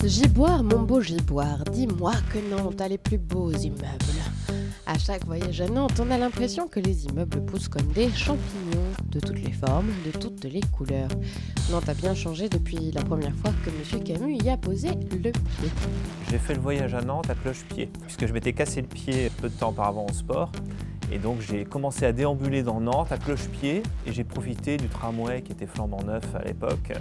Giboire, mon beau Giboire, dis-moi que Nantes a les plus beaux immeubles. À chaque voyage à Nantes, on a l'impression que les immeubles poussent comme des champignons, de toutes les formes, de toutes les couleurs. Nantes a bien changé depuis la première fois que M. Camus y a posé le pied. J'ai fait le voyage à Nantes à cloche-pied, puisque je m'étais cassé le pied peu de temps auparavant au sport. Et donc j'ai commencé à déambuler dans Nantes à cloche-pied et j'ai profité du tramway qui était flambant neuf à l'époque.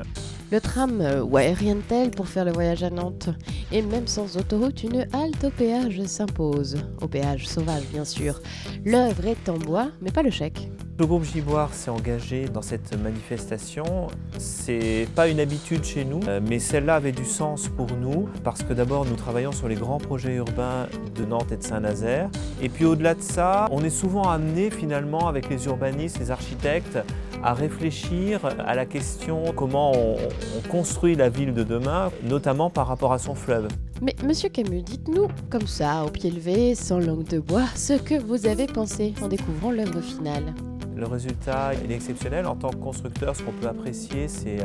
Le tram, ouais, rien de tel pour faire le voyage à Nantes. Et même sans autoroute, une halte au péage s'impose. Au péage sauvage, bien sûr. L'œuvre est en bois, mais pas le chèque. Le groupe Giboire s'est engagé dans cette manifestation. C'est pas une habitude chez nous, mais celle-là avait du sens pour nous parce que d'abord nous travaillons sur les grands projets urbains de Nantes et de Saint-Nazaire. Et puis au-delà de ça, on est souvent amené finalement avec les urbanistes, les architectes, à réfléchir à la question comment on construit la ville de demain, notamment par rapport à son fleuve. Mais Monsieur Camus, dites-nous, comme ça, au pied levé, sans langue de bois, ce que vous avez pensé en découvrant l'œuvre finale. Le résultat il est exceptionnel. En tant que constructeur, ce qu'on peut apprécier, c'est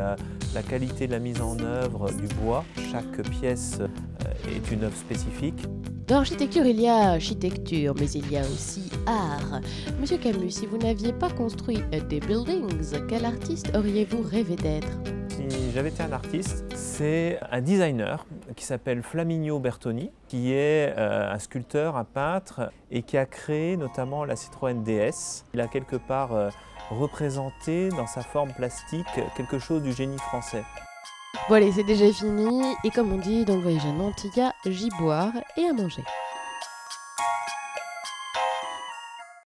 la qualité de la mise en œuvre du bois. Chaque pièce est une œuvre spécifique. Dans l'architecture, il y a architecture, mais il y a aussi art. Monsieur Camus, si vous n'aviez pas construit des buildings, quel artiste auriez-vous rêvé d'être ? Si j'avais été un artiste, c'est un designer qui s'appelle Flaminio Bertoni, qui est un sculpteur, un peintre, et qui a créé notamment la Citroën DS. Il a quelque part représenté dans sa forme plastique quelque chose du génie français. Bon allez, c'est déjà fini, et comme on dit dans le voyage à Nantes, il y a Giboire et à manger.